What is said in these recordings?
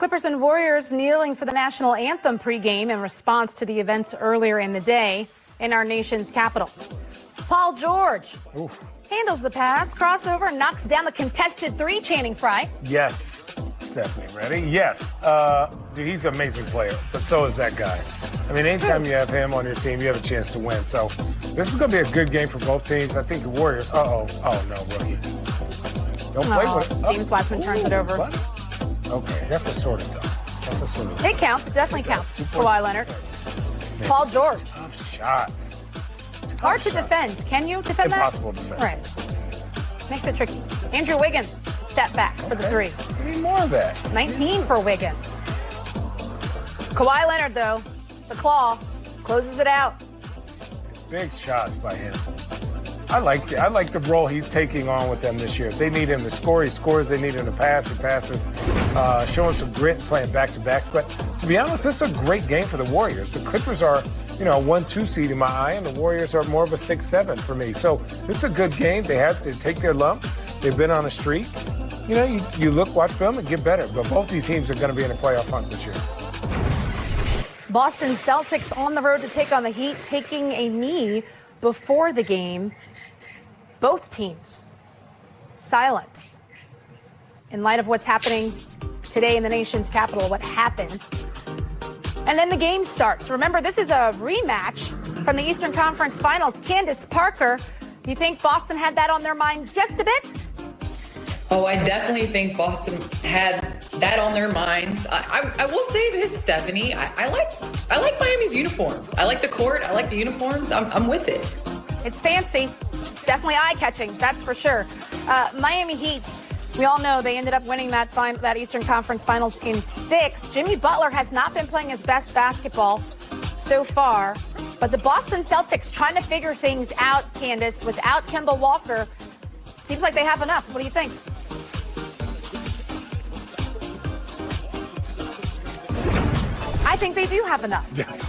Clippers and Warriors kneeling for the national anthem pregame in response to the events earlier in the day in our nation's capital. Paul George handles the pass, crossover, knocks down the contested three, Channing Frye. Yes, Stephanie, ready? Yes. Dude, he's an amazing player, but so is that guy. I mean, anytime you have him on your team, you have a chance to win. So this is going to be a good game for both teams. I think the Warriors, oh no, rookie. Don't play with it. James Watson turns it over. What? Okay, that's a sort of though. That's a sort of. It counts. It definitely counts. Kawhi Leonard. Paul George. Tough shots. Hard to defend. Can you defend that? Impossible to defend. Right. Makes it tricky. Andrew Wiggins, step back for the three. We need more of that. 19 for Wiggins. Kawhi Leonard, though, the claw, closes it out. Big shots by him. I like the role he's taking on with them this year. If they need him to score, he scores. They need him to pass, he passes. Showing some grit and playing back-to-back. But to be honest, this is a great game for the Warriors. The Clippers are, a 1-2 seed in my eye, and the Warriors are more of a 6-7 for me. So this is a good game. They have to take their lumps. They've been on a streak. You look, watch film, and get better. But both these teams are going to be in a playoff hunt this year. Boston Celtics on the road to take on the Heat, taking a knee before the game. Both teams silent in light of what's happening today in the nation's capital, what happened. And then the game starts. Remember, this is a rematch from the Eastern Conference Finals. Candace Parker, you think Boston had that on their mind just a bit? Oh, I definitely think Boston had that on their minds. I will say this, Stephanie. I like Miami's uniforms. I like the court. I like the uniforms. I'm with it. It's fancy. Definitely eye-catching, that's for sure. Miami Heat, we all know they ended up winning that Eastern Conference Finals in 6. Jimmy Butler has not been playing his best basketball so far, but the Boston Celtics trying to figure things out, Candace, without Kemba Walker. Seems like they have enough. What do you think? I think they do have enough. Yes.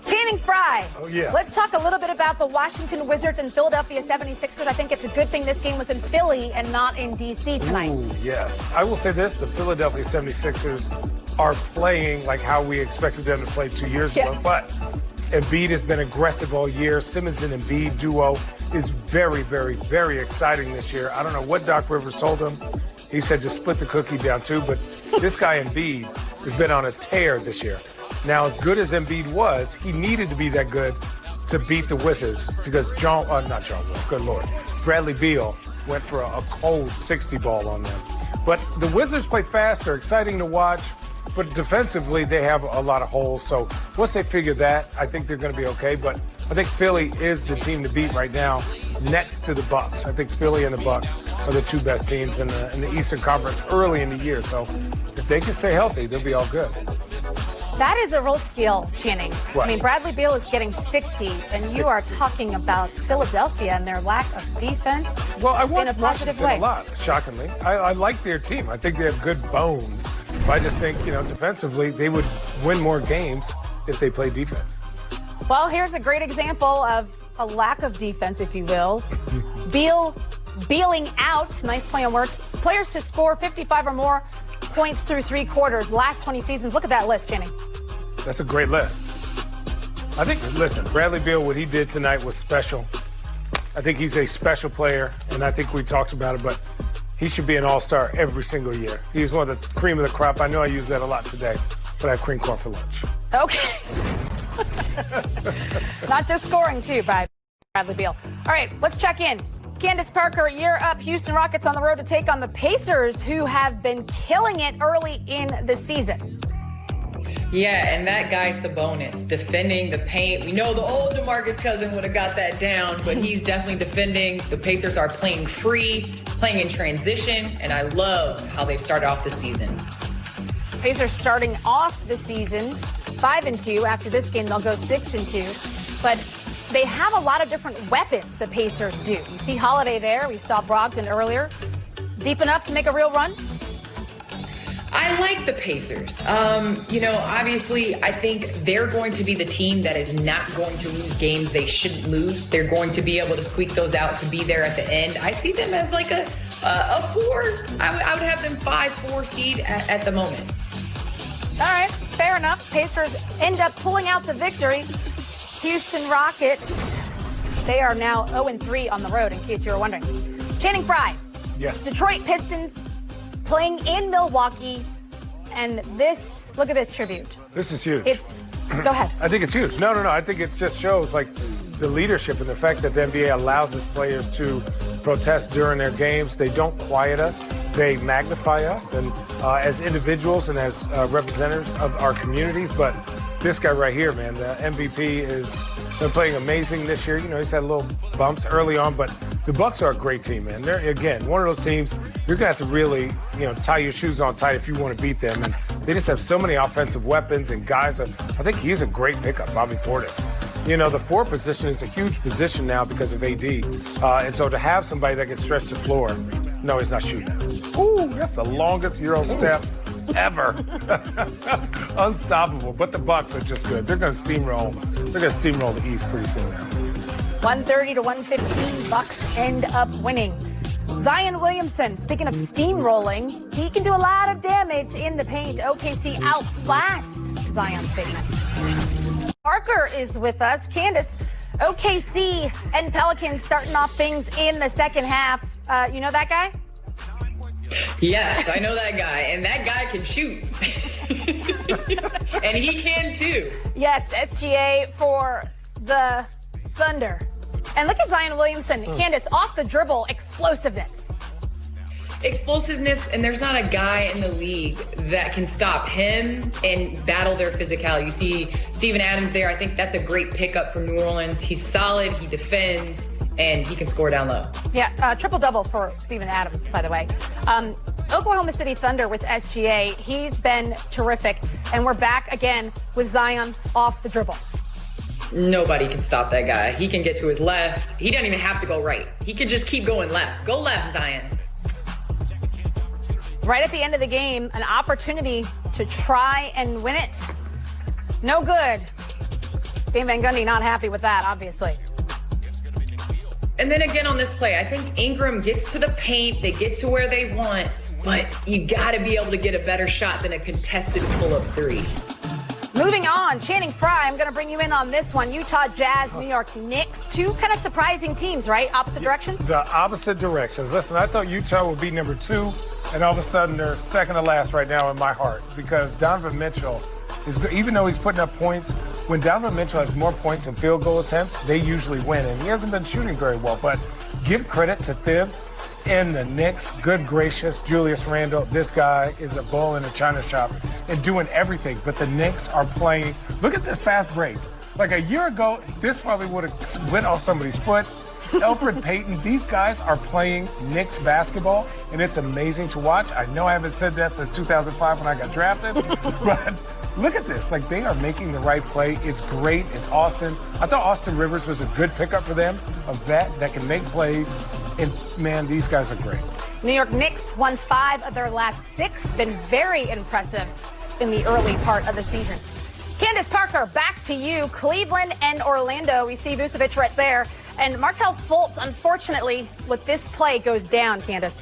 Channing Frye. Oh, yeah. Let's talk a little bit about the Washington Wizards and Philadelphia 76ers. I think it's a good thing this game was in Philly and not in D.C. tonight. Ooh, yes. I will say this, the Philadelphia 76ers are playing like how we expected them to play 2 years ago. But Embiid has been aggressive all year. Simmons and Embiid duo is very, very, very exciting this year. I don't know what Doc Rivers told him. He said just split the cookie down too, but this guy Embiid has been on a tear this year. Now, as good as Embiid was, he needed to be that good to beat the Wizards because good Lord, Bradley Beal went for a cold 60 ball on them. But the Wizards play fast, they're exciting to watch, but defensively they have a lot of holes. So once they figure that, I think they're going to be okay. But I think Philly is the team to beat right now, next to the Bucks. I think Philly and the Bucks are the two best teams in the Eastern Conference early in the year. So if they can stay healthy, they'll be all good. That is a real skill, Channing. Right. I mean, Bradley Beal is getting 60, and you are talking about Philadelphia and their lack of defense well, I in watch a positive Washington way. a lot, shockingly. I like their team. I think they have good bones. But I just think, defensively, they would win more games if they play defense. Well, here's a great example of a lack of defense, if you will. Bealing out, nice play on words, players to score 55 or more points through 3 quarters, last 20 seasons. Look at that list, Channing. That's a great list. I think, listen, Bradley Beal, what he did tonight was special. I think he's a special player, and I think we talked about it, but he should be an all-star every single year. He's one of the cream of the crop. I know I use that a lot today, but I have cream corn for lunch. Okay. Not just scoring, too, by Bradley Beal. All right, let's check in. Candace Parker, you're up. Houston Rockets on the road to take on the Pacers, who have been killing it early in the season. Yeah, and that guy Sabonis defending the paint. We know the old DeMarcus Cousins would have got that down, but he's definitely defending. The Pacers are playing free, playing in transition, and I love how they've started off the season. Pacers starting off the season 5-2. After this game, they'll go 6-2. But they have a lot of different weapons, the Pacers do. You see Holiday there. We saw Brogdon earlier. Deep enough to make a real run? I like the Pacers. Obviously, I think they're going to be the team that is not going to lose games they shouldn't lose. They're going to be able to squeak those out to be there at the end. I see them as like a A 4. I would have them 5-4 seed at the moment. All right, fair enough. Pacers end up pulling out the victory. Houston Rockets, they are now 0-3 on the road, in case you were wondering. Channing Frye. Yes. Detroit Pistons playing in Milwaukee. And this, look at this tribute. This is huge. Go ahead. I think it's huge. No. I think it just shows like the leadership and the fact that the NBA allows its players to protest during their games. They don't quiet us. They magnify us and as individuals and as representatives of our communities. But this guy right here, man, the MVP has been playing amazing this year. You know, he's had little bumps early on, but the Bucks are a great team, man. They're, again, one of those teams you're going to have to really, tie your shoes on tight if you want to beat them. And they just have so many offensive weapons and guys. I think he's a great pickup, Bobby Portis. The 4 position is a huge position now because of AD. And so to have somebody that can stretch the floor, no, he's not shooting. Ooh, that's the longest Euro step ever. Unstoppable. But the Bucks are just good. They're going to steamroll. They're going to steamroll the East pretty soon now. 130-115, Bucks end up winning. Zion Williamson, speaking of steamrolling, he can do a lot of damage in the paint. OKC outlasts Zion's statement. Parker is with us. Candace, OKC and Pelicans starting off things in the second half. You know that guy? Yes, I know that guy, and that guy can shoot. And he can too. Yes, SGA for the Thunder. And look at Zion Williamson. Candace, off the dribble, explosiveness. Explosiveness, and there's not a guy in the league that can stop him and battle their physicality. You see Steven Adams there. I think that's a great pickup from New Orleans. He's solid, he defends, and he can score down low. Yeah, triple-double for Steven Adams, by the way. Oklahoma City Thunder with SGA. He's been terrific. And we're back again with Zion off the dribble. Nobody can stop that guy. He can get to his left. He doesn't even have to go right. He can just keep going left. Go left, Zion. Right at the end of the game, an opportunity to try and win it. No good. Stan Van Gundy not happy with that, obviously. And then again on this play, I think Ingram gets to the paint. They get to where they want, but you got to be able to get a better shot than a contested pull-up 3. Moving on, Channing Frye, I'm going to bring you in on this one. Utah Jazz, New York Knicks, 2 kind of surprising teams, right? Opposite directions? The opposite directions. Listen, I thought Utah would be number 2, and all of a sudden they're second to last right now in my heart because Donovan Mitchell is, even though he's putting up points, when Donovan Mitchell has more points in field goal attempts, they usually win, and he hasn't been shooting very well. But give credit to Thibs and the Knicks. Good gracious, Julius Randle. This guy is a bull in a china shop and doing everything. But the Knicks are playing. Look at this fast break. Like a year ago, this probably would have went off somebody's foot. Elfrid Payton, these guys are playing Knicks basketball, and it's amazing to watch. I know I haven't said that since 2005 when I got drafted, but look at this. Like, they are making the right play. It's great. It's awesome. I thought Austin Rivers was a good pickup for them, a vet that can make plays. And, man, these guys are great. New York Knicks won 5 of their last 6. Been very impressive in the early part of the season. Candace Parker, back to you. Cleveland and Orlando. We see Vucevic right there. And Markelle Fultz, unfortunately, with this play, goes down, Candace.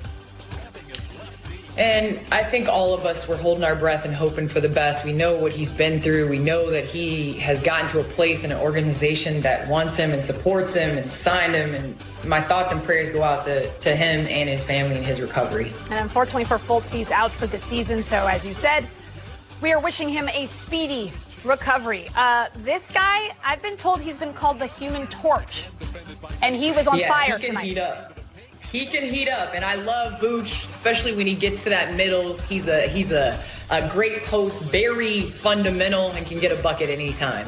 And I think all of us were holding our breath and hoping for the best. We know what he's been through. We know that he has gotten to a place in an organization that wants him and supports him and signed him. And my thoughts and prayers go out to him and his family and his recovery. And unfortunately for Fultz, he's out for the season. So as you said, we are wishing him a speedy recovery. This guy, I've been told he's been called the Human Torch. And he was on fire tonight. Heat up. He can heat up, and I love Vooch, especially when he gets to that middle. He's a great post, very fundamental, and can get a bucket anytime.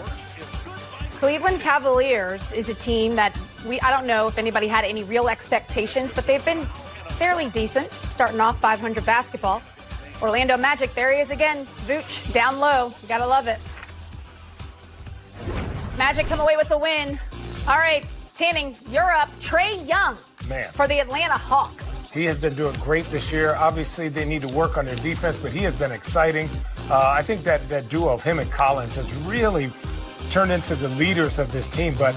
Cleveland Cavaliers is a team that I don't know if anybody had any real expectations, but they've been fairly decent, starting off 500 basketball. Orlando Magic, there he is again. Vooch down low. You gotta love it. Magic come away with the win. All right, Channing, you're up. Trae Young. Man. For the Atlanta Hawks. He has been doing great this year. Obviously, they need to work on their defense, but he has been exciting. I think that duo of him and Collins has really turned into the leaders of this team. But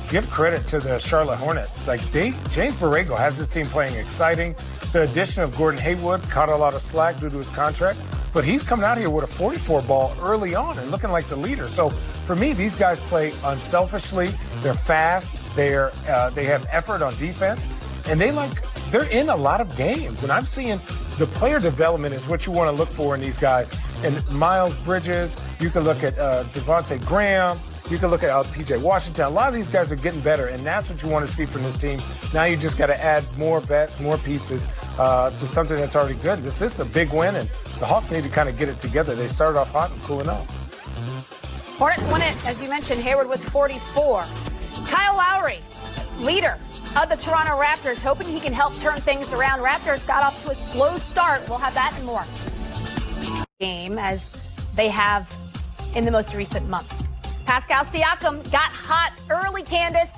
give credit to the Charlotte Hornets. James Borrego has this team playing exciting. The addition of Gordon Hayward caught a lot of slack due to his contract, but he's coming out here with a 44 ball early on and looking like the leader. So for me, these guys play unselfishly. They're fast. They have effort on defense, and they're in a lot of games. And I'm seeing the player development is what you want to look for in these guys. And Miles Bridges, you can look at Devontae Graham. You can look at P.J. Washington. A lot of these guys are getting better, and that's what you want to see from this team. Now you just got to add more bets, more pieces to something that's already good. This is a big win, and the Hawks need to kind of get it together. They started off hot and cooling off. Hornets won it, as you mentioned. Hayward with 44. Kyle Lowry, leader of the Toronto Raptors, hoping he can help turn things around. Raptors got off to a slow start. We'll have that and more. Game as they have in the most recent months. Pascal Siakam got hot early, Candace.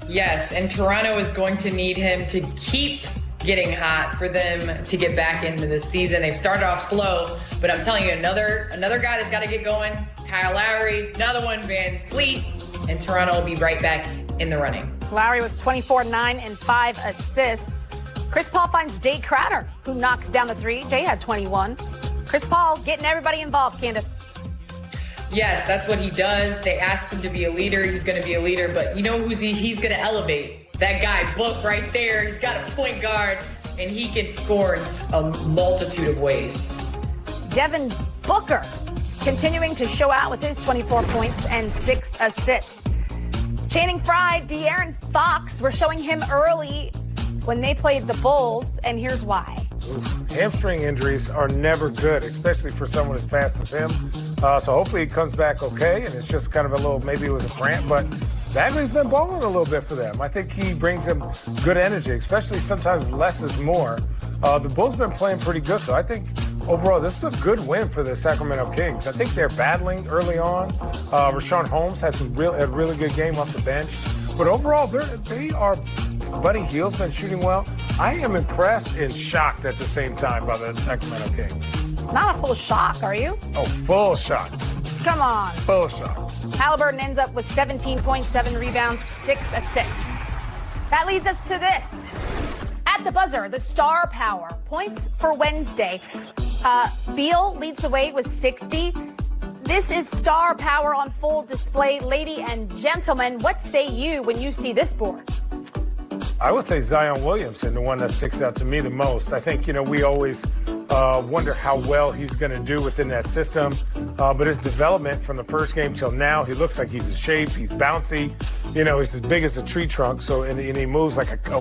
Yes, and Toronto is going to need him to keep getting hot for them to get back into the season. They've started off slow, but I'm telling you, another guy that's got to get going, Kyle Lowry, another one, Van Fleet, and Toronto will be right back in the running. Lowry with 24, 9, and 5 assists. Chris Paul finds Jay Crowder, who knocks down the three. Jay had 21. Chris Paul getting everybody involved, Candace. Yes, that's what he does. They asked him to be a leader. He's going to be a leader, but you know who's he's going to elevate? That guy, Book, right there. He's got a point guard, and he can score in a multitude of ways. Devin Booker continuing to show out with his 24 points and 6 assists. Channing Frye, De'Aaron Fox were showing him early when they played the Bulls, and here's why. Hamstring injuries are never good, especially for someone as fast as him. So hopefully he comes back okay, and it's just kind of a little, maybe it was a cramp, but Bagley's been balling a little bit for them. I think he brings them good energy, especially sometimes less is more. The Bulls been playing pretty good, so I think overall this is a good win for the Sacramento Kings. I think they're battling early on. Rashawn Holmes had a really good game off the bench, but overall they are. Buddy Hield's been shooting well. I am impressed and shocked at the same time by the Sacramento Kings. Not a full shock, are you? Oh, full shock. Come on. Full shock. Halliburton ends up with 17 points, 7 rebounds, 6 assists. That leads us to this. At the buzzer, the star power. Points for Wednesday. Beal leads the way with 60. This is star power on full display. Lady and gentlemen, what say you when you see this board? I would say Zion Williamson, the one that sticks out to me the most. I think, we always wonder how well he's going to do within that system. But his development from the first game till now, he looks like he's in shape. He's bouncy. He's as big as a tree trunk. And he moves like a